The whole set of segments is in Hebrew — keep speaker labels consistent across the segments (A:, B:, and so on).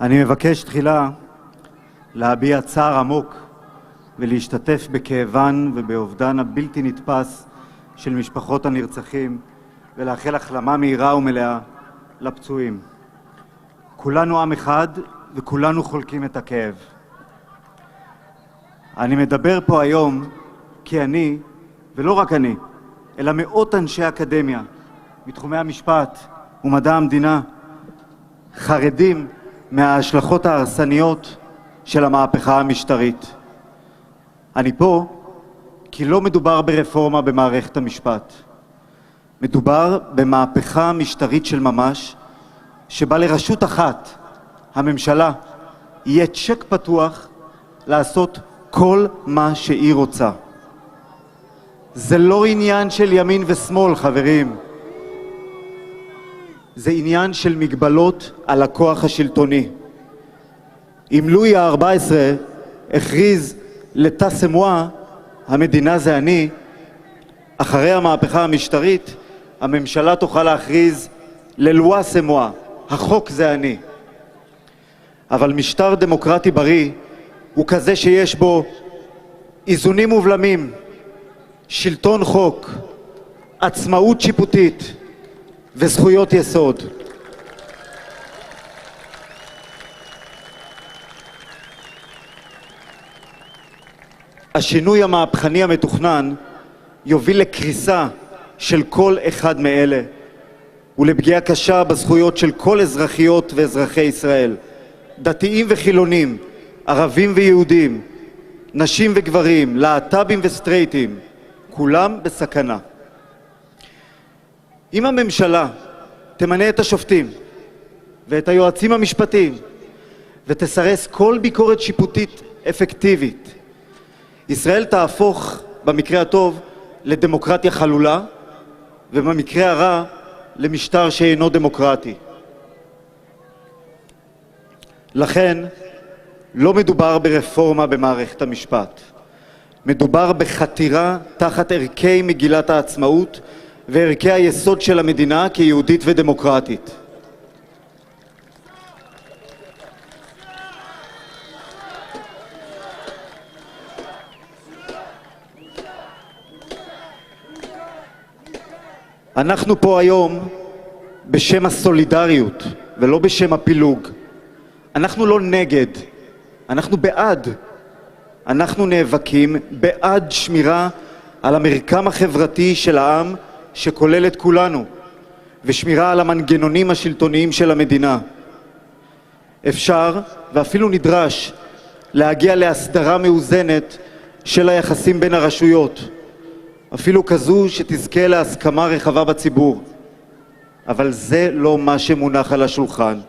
A: אני מבקש תחילה להביע צער עמוק ולהשתתף בכאבן ובאובדן הבלתי נתפס של משפחות הנרצחים ולאחל החלמה מהירה ומלאה לפצועים. כולנו עם אחד וכולנו חולקים את הכאב. אני מדבר פה היום כי אני, ולא רק אני, אלא מאות אנשי אקדמיה מתחומי המשפט ומדע המדינה חרדים מההשלכות ההרסניות של המהפכה המשטרית. אני פה כי לא מדובר ברפורמה במערכת המשפט. מדובר במהפכה משטרית של ממש, שבה לרשות אחת, הממשלה, יהיה צ'ק פתוח לעשות כל מה שהיא רוצה. זה לא עניין של ימין ושמאל, חברים. זה עניין של מגבלות על הכוח השלטוני. אם לואי ה-14 הכריז לטה סמואה, המדינה זה אני, אחרי המהפכה המשטרית, הממשלה תוכל להכריז ללואה סמואה, החוק זה אני. אבל משטר דמוקרטי בריא הוא כזה שיש בו איזונים ובלמים, שלטון חוק, עצמאות שיפוטית וזכויות יסוד. השינוי המהפכני המתוכנן יוביל לקריסה של כל אחד מאלה ולפגיעה קשה בזכויות של כל אזרחיות ואזרחי ישראל, דתיים וחילונים, ערבים ויהודים, נשים וגברים, להט"בים וסטרייטים, כולם בסכנה. אם הממשלה תמנה את השופטים ואת היועצים המשפטיים ותסרס כל ביקורת שיפוטית אפקטיבית, ישראל תהפוך במקרה הטוב לדמוקרטיה חלולה ובמקרה הרע למשטר שאינו דמוקרטי. לכן לא מדובר ברפורמה במערכת המשפט. מדובר בחתירה תחת ערכי מגילת העצמאות וערכי היסוד של המדינה כיהודית ודמוקרטית. אנחנו פה היום בשם הסולידריות ולא בשם הפילוג. אנחנו לא נגד, אנחנו בעד. אנחנו נאבקים בעד שמירה על המרקם החברתי של העם שכולל את כולנו, ושמירה על המנגנונים השלטוניים של המדינה. אפשר ואפילו נדרש להגיע להסדרה מאוזנת של היחסים בין הרשויות, אפילו כזו שתזכה להסכמה רחבה בציבור. אבל זה לא מה שמונח על השולחן.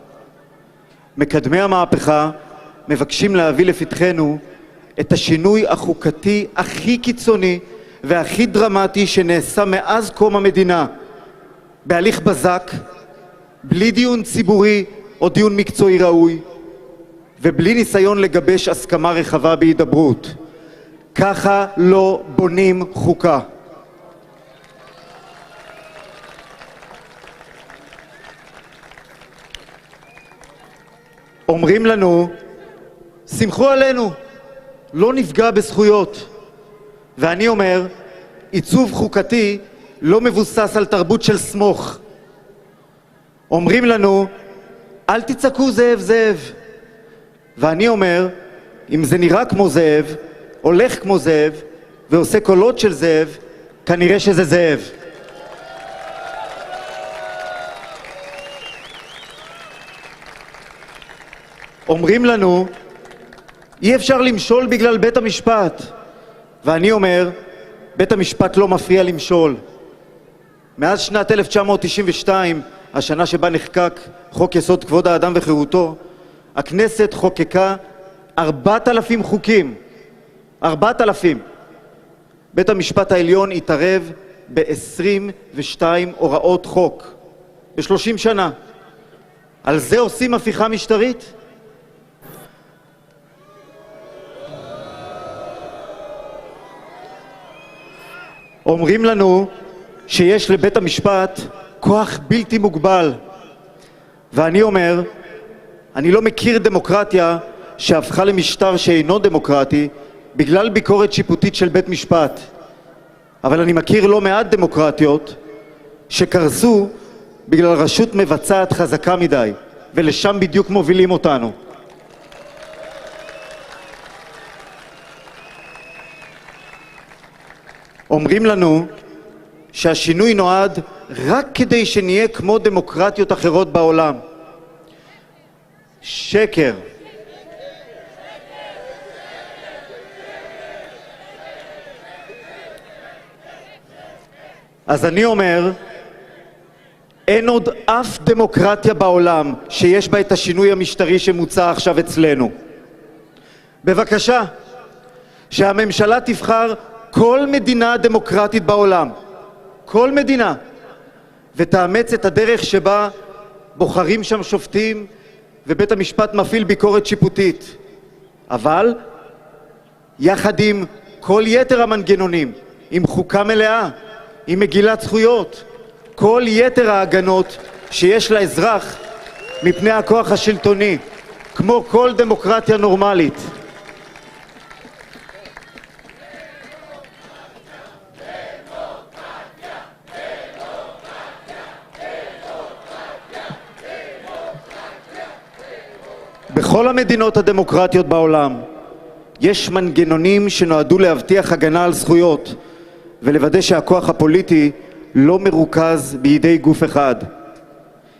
A: מקדמי המהפכה מבקשים להביא לפתחנו את השינוי החוקתי הכי קיצוני והכי דרמטי שנעשה מאז קום המדינה, בהליך בזק, בלי דיון ציבורי או דיון מקצועי ראוי, ובלי ניסיון לגבש הסכמה רחבה בהידברות. ככה לא בונים חוקה. אומרים לנו, שמחו עלינו, לא נפגע בזכויות. ואני אומר, עיצוב חוקתי לא מבוסס על תרבות של סמוך. אומרים לנו, אל תצעקו זאב זאב. ואני אומר, אם זה נראה כמו זאב, הולך כמו זאב ועושה קולות של זאב, כנראה שזה זאב. אומרים לנו, אי אפשר למשול בגלל בית המשפט. ואני אומר, בית המשפט לא מפריע למשול. מאז שנת 1992, השנה שבה נחקק חוק יסוד כבוד האדם וחירותו, הכנסת חוקקה 4,000 חוקים. 4,000. בית המשפט העליון התערב ב-22 הוראות חוק. ב-30 שנה. על זה עושים הפיכה משטרית? אומרים לנו שיש לבית המשפט כוח בלתי מוגבל. ואני אומר, אני לא מכיר דמוקרטיה שהפכה למשטר שאינו דמוקרטי בגלל ביקורת שיפוטית של בית משפט. אבל אני מכיר לא מעט דמוקרטיות שקרסו בגלל רשות מבצעת חזקה מדי, ולשם בדיוק מובילים אותנו. אומרים לנו שהשינוי נועד רק כדי שנהיה כמו דמוקרטיות אחרות בעולם. שקר. אז אני אומר, אין עוד אף דמוקרטיה בעולם שיש בה את השינוי המשטרי שמוצע עכשיו אצלנו. בבקשה, שהממשלה תבחר כל מדינה דמוקרטית בעולם, כל מדינה, ותאמץ את הדרך שבה בוחרים שם שופטים ובית המשפט מפעיל ביקורת שיפוטית. אבל יחד עם כל יתר המנגנונים, עם חוקה מלאה, עם מגילת זכויות, כל יתר ההגנות שיש לאזרח מפני הכוח השלטוני, כמו כל דמוקרטיה נורמלית. בכל המדינות הדמוקרטיות בעולם יש מנגנונים שנועדו להבטיח הגנה על זכויות ולוודא שהכוח הפוליטי לא מרוכז בידי גוף אחד.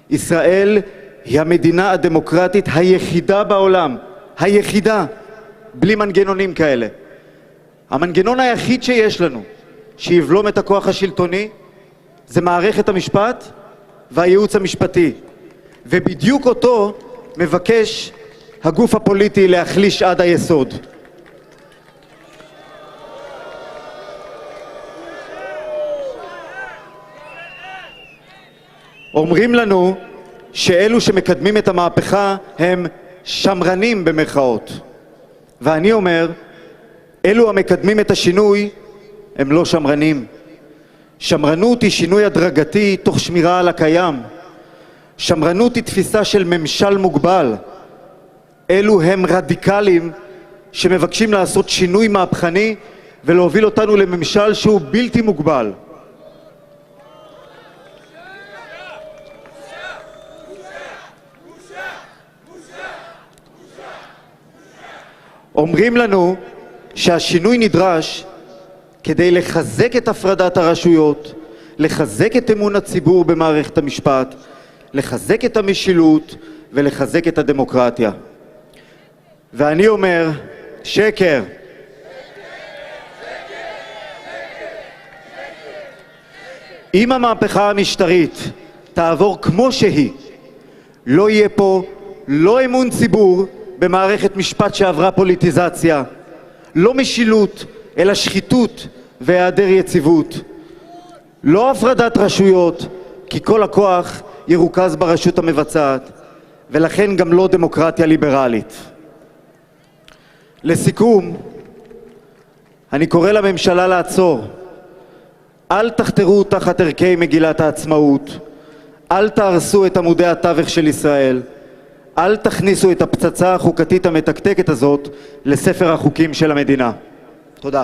A: ישראל היא המדינה הדמוקרטית היחידה בעולם, היחידה, בלי מנגנונים כאלה. המנגנון היחיד שיש לנו שיבלום את הכוח השלטוני זה מערכת המשפט והייעוץ המשפטי, ובדיוק אותו מבקש הגוף הפוליטי להחליש עד היסוד. אומרים לנו שאלו שמקדמים את המהפכה הם שמרנים במרכאות, ואני אומר, אלו המקדמים את השינוי הם לא שמרנים. שמרנות היא שינוי הדרגתי תוך שמירה על הקיים. שמרנות היא תפיסה של ממשל מוגבל. אלו הם רדיקלים שמבקשים לעשות שינוי מהפכני ולהוביל אותנו לממשל שהוא בלתי מוגבל. אומרים לנו שהשינוי נדרש כדי לחזק את הפרדת הרשויות, לחזק את אמון הציבור במערכת המשפט, לחזק את המשילות ולחזק את הדמוקרטיה. ואני אומר, שקר. אם המהפכה המשטרית תעבור כמו שהיא, לא יהיה פה לא אמון ציבור במערכת משפט שעברה פוליטיזציה, לא משילות, אלא שחיתות והיעדר יציבות. לא הפרדת רשויות, כי כל הכוח ירוכז ברשות המבצעת, ולכן גם לא דמוקרטיה ליברלית. לסיכום, אני קורא לממשלה לעצור. אל תחתרו תחת ערכי מגילת העצמאות, אל תהרסו את עמודי התווך של ישראל, אל תכניסו את הפצצה החוקתית המתקתקת הזאת לספר החוקים של המדינה. תודה.